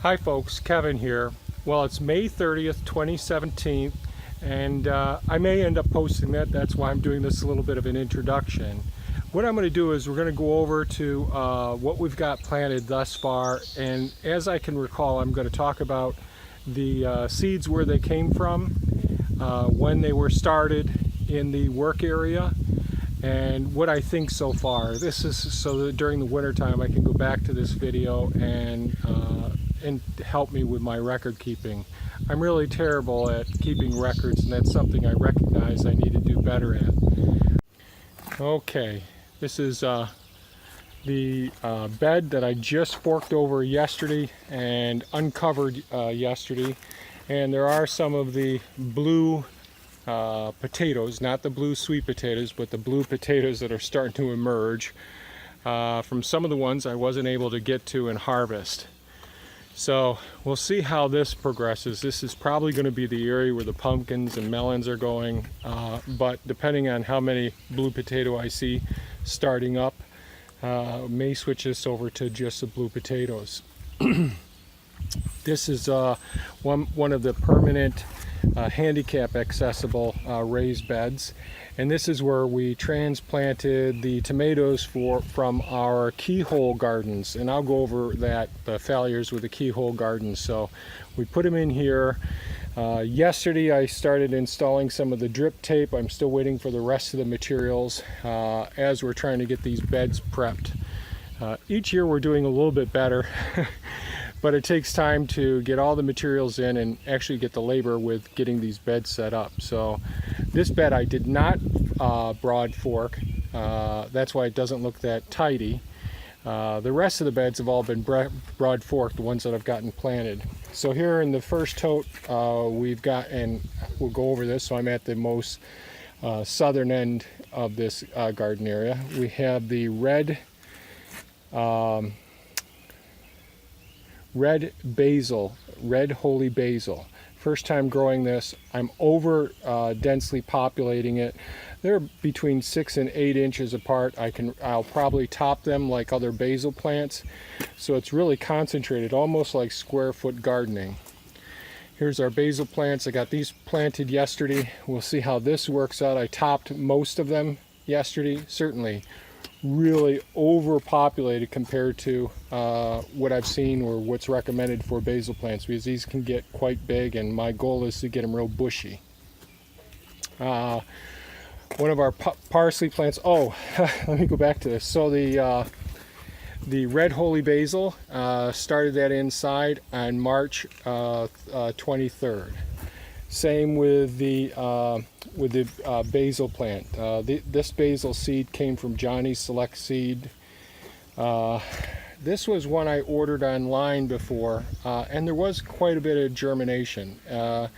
Hi folks, Kevin here. Well, it's May 30th, 2017, and I may end up posting that. That's why I'm doing this a little bit of an introduction. What I'm going to do is we're going to go over to what we've got planted thus far, and as I can recall, I'm going to talk about the seeds, where they came from, when they were started in the work area, and what I think so far. This is so that during the winter time I can go back to this video and help me with my record keeping. I'm really terrible at keeping records, and that's something I recognize I need to do better at. Okay, this is the bed that I just forked over yesterday and uncovered yesterday, and there are some of the blue potatoes, not the blue sweet potatoes, but the blue potatoes that are starting to emerge from some of the ones I wasn't able to get to and harvest. So we'll see how this progresses. This is probably going to be the area where the pumpkins and melons are going, but depending on how many blue potato I see starting up, may switch this over to just the blue potatoes. This is one of the permanent handicap accessible raised beds, and this is where we transplanted the tomatoes from our keyhole gardens, and I'll go over that, the failures with the keyhole gardens. So we put them in here. Yesterday I started installing some of the drip tape. I'm still waiting for the rest of the materials as we're trying to get these beds prepped. Each year we're doing a little bit better but it takes time to get all the materials in and actually get the labor with getting these beds set up. So this bed I did not broad fork. That's why it doesn't look that tidy. The rest of the beds have all been broad forked, the ones that I've gotten planted. So here in the first tote we've got, and we'll go over this, so I'm at the most southern end of this garden area. We have the red basil, red holy basil. First time growing this. I'm over densely populating it. They're between 6 and 8 inches apart. I'll probably top them like other basil plants. So it's really concentrated, almost like square foot gardening. Here's our basil plants. I got these planted yesterday. We'll see how this works out. I topped most of them yesterday. Certainly really overpopulated compared to what I've seen or what's recommended for basil plants, because these can get quite big, and my goal is to get them real bushy. One of our parsley plants, let me go back to this. So the red holy basil, started that inside on March 23rd. Same with the basil plant. This basil seed came from Johnny's Select Seed. This was one I ordered online before, and there was quite a bit of germination. I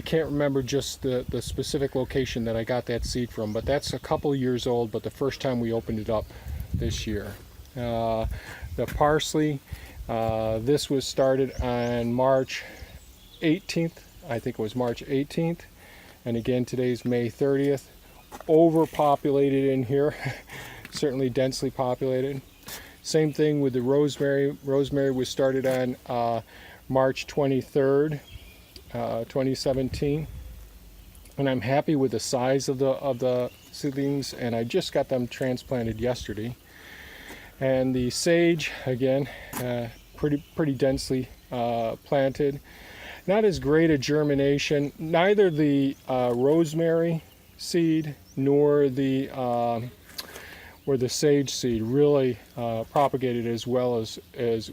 can't remember just the specific location that I got that seed from, but that's a couple years old, but the first time we opened it up this year. The parsley, this was started on March 18th. I think it was March 18th, and again today's May 30th. Overpopulated in here, certainly densely populated. Same thing with the rosemary. Rosemary was started on March 23rd, 2017, and I'm happy with the size of the seedlings, and I just got them transplanted yesterday. And the sage, again, pretty densely planted. Not as great a germination. Neither the rosemary seed nor the sage seed really propagated as well as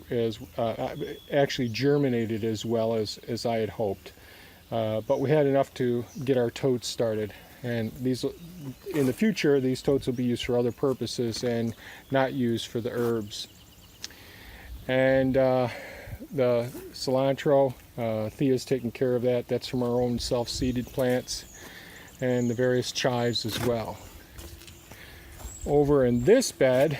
actually germinated as well as I had hoped. But we had enough to get our totes started. And these, in the future, these totes will be used for other purposes and not used for the herbs. And the cilantro, Thea's taking care of that. That's from our own self-seeded plants, and the various chives as well. Over in this bed,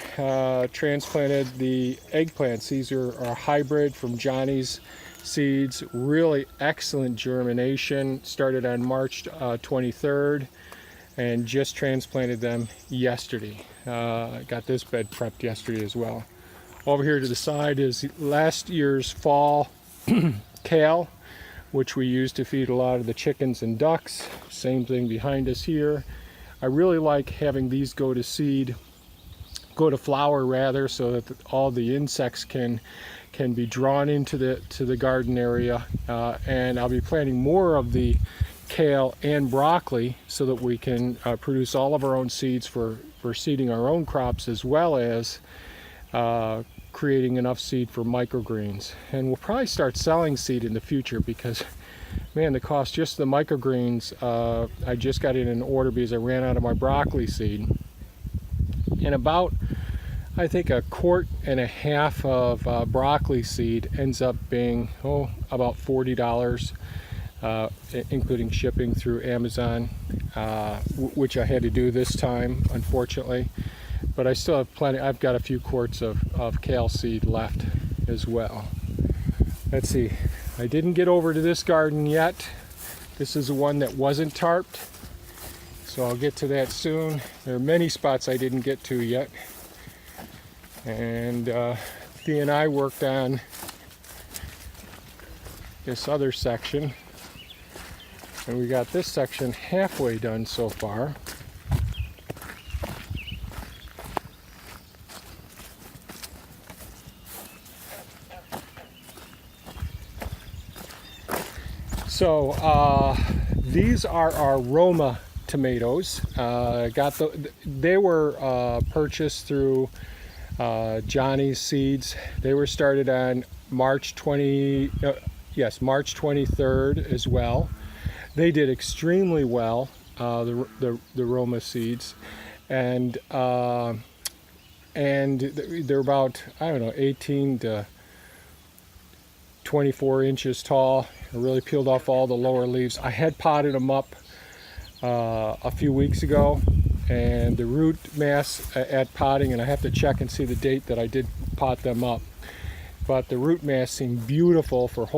transplanted the eggplants. These are a hybrid from Johnny's Seeds. Really excellent germination. Started on March 23rd, and just transplanted them yesterday. Got this bed prepped yesterday as well. Over here to the side is last year's fall kale, which we use to feed a lot of the chickens and ducks. Same thing behind us here. I really like having these go to seed, go to flower rather, so that all the insects can be drawn into the garden area. And I'll be planting more of the kale and broccoli so that we can produce all of our own seeds for seeding our own crops, as well as creating enough seed for microgreens. And we'll probably start selling seed in the future, because man, the cost just the microgreens, I just got in an order because I ran out of my broccoli seed, and about, I think, 1.5 quart of broccoli seed ends up being about $40, including shipping through Amazon, which I had to do this time, unfortunately. But I still have plenty. I've got a few quarts of kale seed left as well. Let's see. I didn't get over to this garden yet. This is the one that wasn't tarped, so I'll get to that soon. There are many spots I didn't get to yet. And Thea and I worked on this other section, and we got this section halfway done so far. So these are our Roma tomatoes. They were purchased through Johnny's Seeds. They were started on March 23rd as well. They did extremely well, the Roma seeds, and they're about, I don't know, 18 to 24 inches tall. I really peeled off all the lower leaves. I had potted them up a few weeks ago, and the root mass at potting, and I have to check and see the date that I did pot them up, but the root mass seemed beautiful for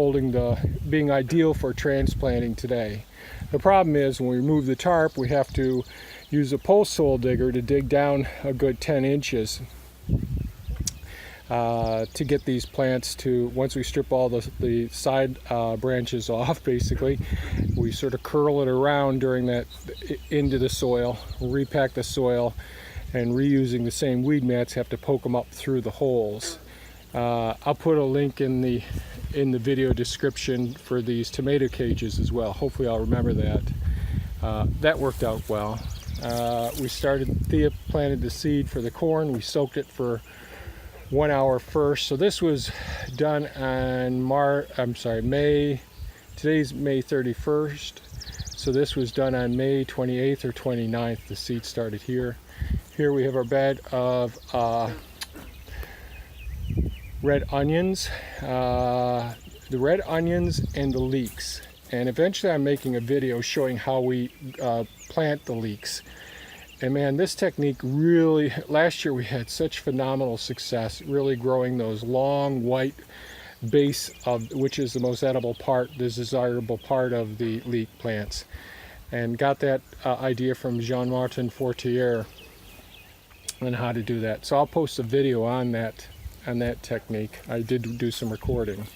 being ideal for transplanting today. The problem is, when we remove the tarp, we have to use a post hole digger to dig down a good 10 inches to get these plants to, once we strip all the side branches off, basically, we sort of curl it around during that into the soil, repack the soil, and reusing the same weed mats, have to poke them up through the holes. I'll put a link in the video description for these tomato cages as well. Hopefully I'll remember that. That worked out well. Thea planted the seed for the corn. We soaked it for 1 hour first. So this was done on today's May 31st. So this was done on May 28th or 29th. The seed started here. Here we have our bed of red onions, the red onions and the leeks. And eventually I'm making a video showing how we plant the leeks. And man, this technique really, last year we had such phenomenal success, really growing those long white base which is the most edible part, the desirable part of the leek plants. And got that idea from Jean-Martin Fortier on how to do that. So I'll post a video on that technique. I did do some recording.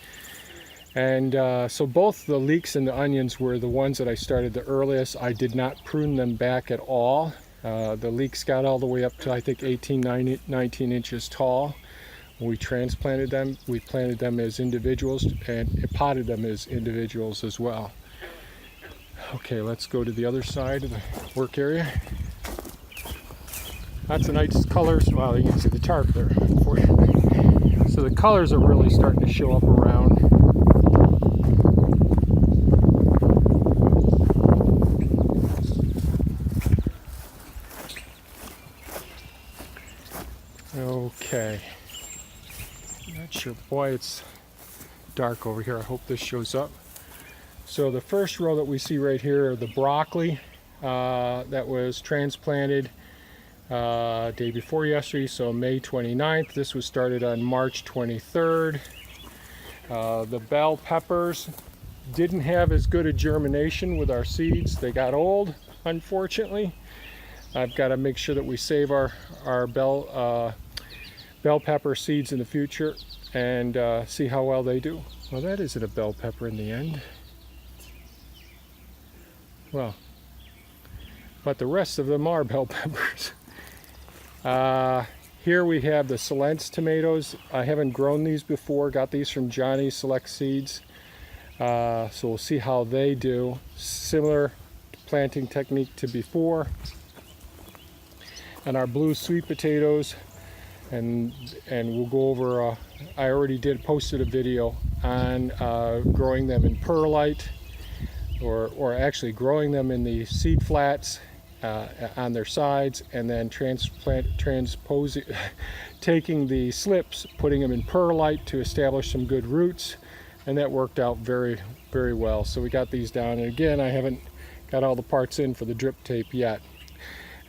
And so both the leeks and the onions were the ones that I started the earliest. I did not prune them back at all. The leeks got all the way up to, I think, 18, 19 inches tall. When we transplanted them, we planted them as individuals and potted them as individuals as well. Okay, let's go to the other side of the work area. Lots of nice colors. Well, you can see the tarp there, unfortunately. So the colors are really starting to show up around. Okay, not sure. Boy, it's dark over here. I hope this shows up. So the first row that we see right here are the broccoli that was transplanted day before yesterday, so May 29th. This was started on March 23rd. The bell peppers didn't have as good a germination with our seeds. They got old, unfortunately. I've got to make sure that we save our bell bell pepper seeds in the future and see how well they do. Well, that isn't a bell pepper in the end. Well, but the rest of them are bell peppers. Here we have the Wallace tomatoes. I haven't grown these before, got these from Johnny's Select Seeds. So we'll see how they do. Similar planting technique to before. And our blue sweet potatoes, and we'll go over, I already posted a video on growing them in perlite, or actually growing them in the seed flats on their sides, and then taking the slips, putting them in perlite to establish some good roots, and that worked out very, very well. So we got these down, and again, I haven't got all the parts in for the drip tape yet.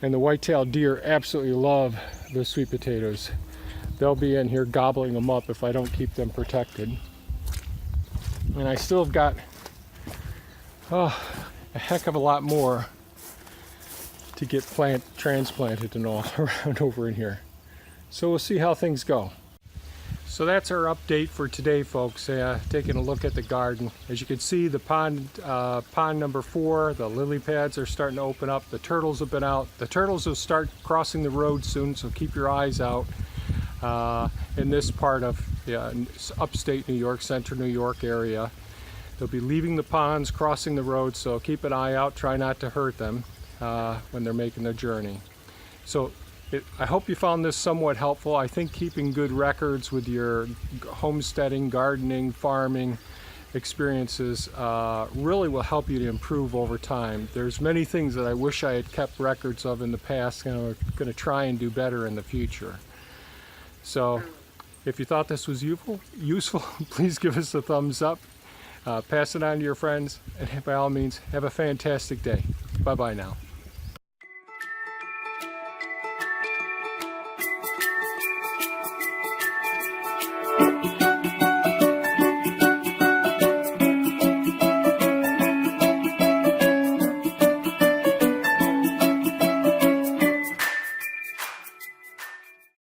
And the white-tailed deer absolutely love the sweet potatoes. They'll be in here gobbling them up if I don't keep them protected. And I still have got a heck of a lot more to get transplanted and all around over in here. So we'll see how things go. So that's our update for today, folks. Taking a look at the garden. As you can see, the pond number 4, the lily pads are starting to open up. The turtles have been out. The turtles will start crossing the road soon, so keep your eyes out in this part of upstate New York, central New York area. They'll be leaving the ponds, crossing the road, so keep an eye out. Try not to hurt them when they're making their journey. So I hope you found this somewhat helpful. I think keeping good records with your homesteading, gardening, farming experiences really will help you to improve over time. There's many things that I wish I had kept records of in the past, and I'm going to try and do better in the future. So if you thought this was useful, please give us a thumbs up. Pass it on to your friends, and by all means, have a fantastic day. Bye-bye now.